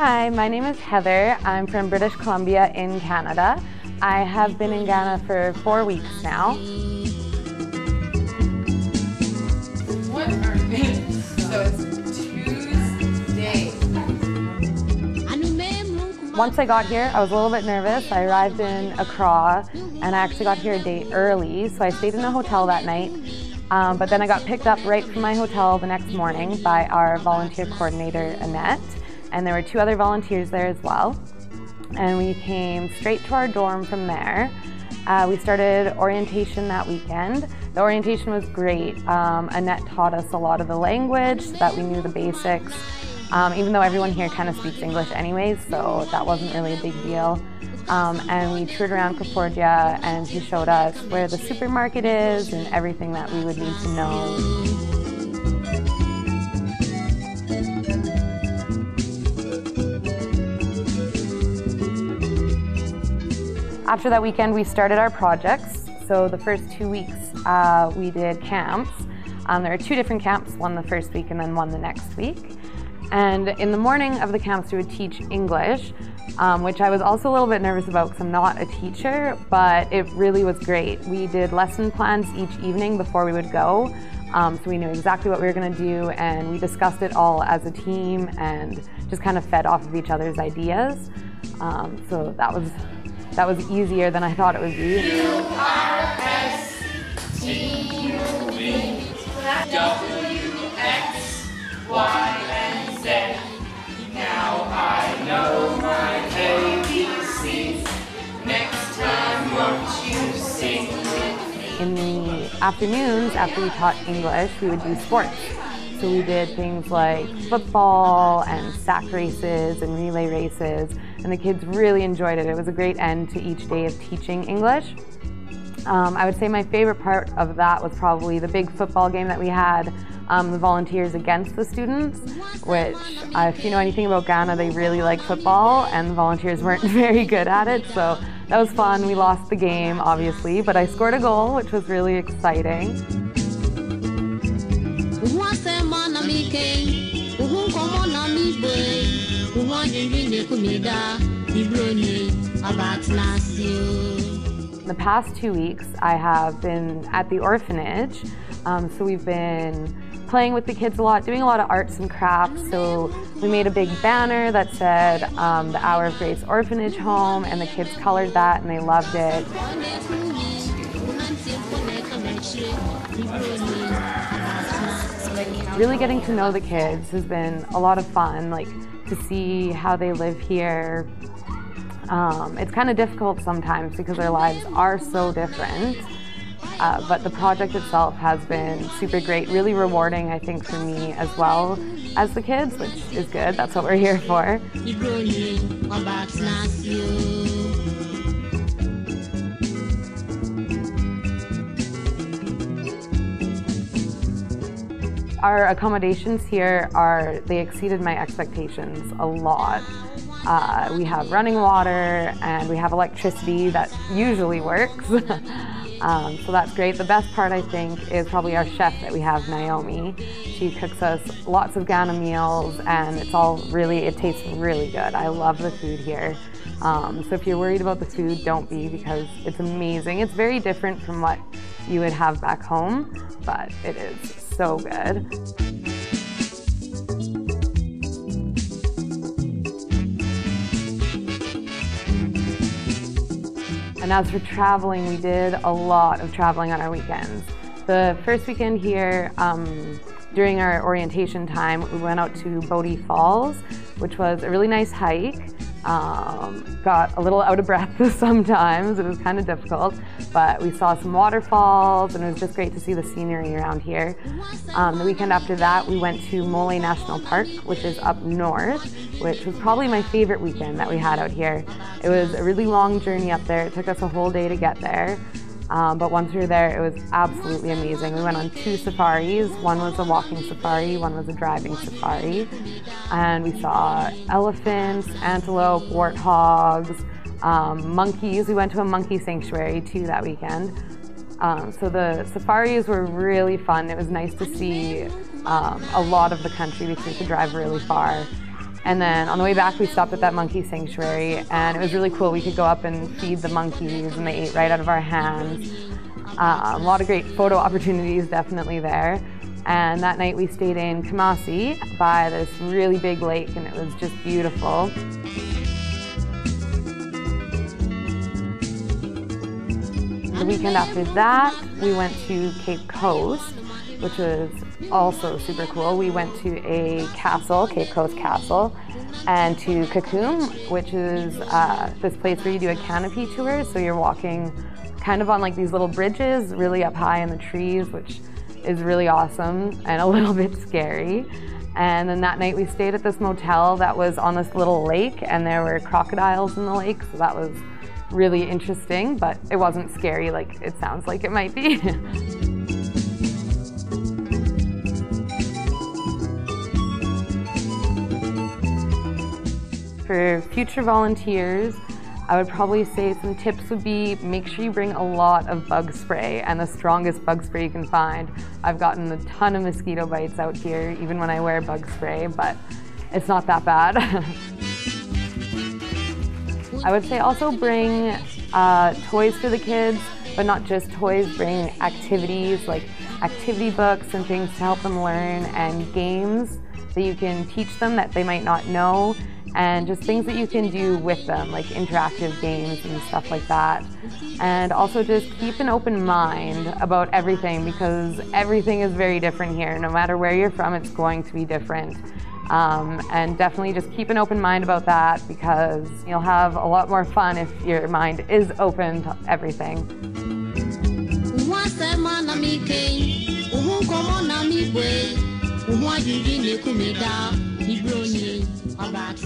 Hi, my name is Heather. I'm from British Columbia in Canada. I have been in Ghana for 4 weeks now. What are these? So it's Tuesday. Once I got here, I was a little bit nervous. I arrived in Accra and I actually got here a day early, so I stayed in a hotel that night. But then I got picked up right from my hotel the next morning by our volunteer coordinator, Annette, and there were 2 other volunteers there as well. And we came straight to our dorm from there. We started orientation that weekend. The orientation was great. Annette taught us a lot of the language so that we knew the basics, even though everyone here kind of speaks English anyways, so that wasn't really a big deal. And we toured around Kafordia and she showed us where the supermarket is and everything that we would need to know. After that weekend, we started our projects. So the first 2 weeks, we did camps. There are 2 different camps, one the first week and then one the next week. And in the morning of the camps, we would teach English, which I was also a little bit nervous about because I'm not a teacher, but it really was great. We did lesson plans each evening before we would go, so we knew exactly what we were going to do, and we discussed it all as a team and just kind of fed off of each other's ideas. So that was easier than I thought it would be. U-R-S-T-U-V-W-X-Y-and-Z. Now I know my ABCs. Next time won't you sing with me? In the afternoons, after we taught English, we would do sports. So we did things like football and sack races and relay races, and the kids really enjoyed it. It was a great end to each day of teaching English. I would say my favorite part of that was probably the big football game that we had, the volunteers against the students, which if you know anything about Ghana, they really like football and the volunteers weren't very good at it, so that was fun. We lost the game, obviously, but I scored a goal, which was really exciting. The past 2 weeks, I have been at the orphanage, so we've been playing with the kids a lot, doing a lot of arts and crafts. So we made a big banner that said the Hour of Grace Orphanage Home, and the kids colored that and they loved it. Really getting to know the kids has been a lot of fun, like to see how they live here. It's kind of difficult sometimes because our lives are so different, but the project itself has been super great, really rewarding, I think, for me as well as the kids, which is good. That's what we're here for. Our accommodations here they exceeded my expectations a lot. We have running water and we have electricity that usually works. So that's great. The best part, I think, is probably our chef that we have, Naomi. She cooks us lots of Ghana meals and it tastes really good. I love the food here. So if you're worried about the food, don't be, because it's amazing. It's very different from what you would have back home, but it is so good. And as for traveling, we did a lot of traveling on our weekends. The first weekend here, during our orientation time, we went out to Bodie Falls, which was a really nice hike. Got a little out of breath sometimes, it was kind of difficult, but we saw some waterfalls and it was just great to see the scenery around here. The weekend after that, we went to Mole National Park, which is up north, which was probably my favorite weekend that we had out here. It was a really long journey up there. It took us a whole day to get there. But once we were there, it was absolutely amazing. We went on 2 safaris. One was a walking safari, one was a driving safari. And we saw elephants, antelope, warthogs, monkeys. We went to a monkey sanctuary too that weekend. So the safaris were really fun. It was nice to see a lot of the country because we could drive really far. And then on the way back, we stopped at that monkey sanctuary, and it was really cool. We could go up and feed the monkeys, and they ate right out of our hands. A lot of great photo opportunities definitely there. And that night we stayed in Kumasi by this really big lake, and it was just beautiful. The weekend after that, we went to Cape Coast, which was also super cool. We went to a castle, Cape Coast Castle, and to Kakum, which is this place where you do a canopy tour. So you're walking kind of on like these little bridges really up high in the trees, which is really awesome and a little bit scary. And then that night we stayed at this motel that was on this little lake, and there were crocodiles in the lake, so that was really interesting, but it wasn't scary like it sounds like it might be. For future volunteers, I would probably say some tips would be make sure you bring a lot of bug spray, and the strongest bug spray you can find. I've gotten a ton of mosquito bites out here, even when I wear bug spray, but it's not that bad. I would say also bring toys for the kids, but not just toys, bring activities like activity books and things to help them learn, and games that you can teach them that they might not know, and just things that you can do with them, like interactive games and stuff like that. And also just keep an open mind about everything, because everything is very different here. No matter where you're from, it's going to be different. And definitely just keep an open mind about that, because you'll have a lot more fun if your mind is open to everything. About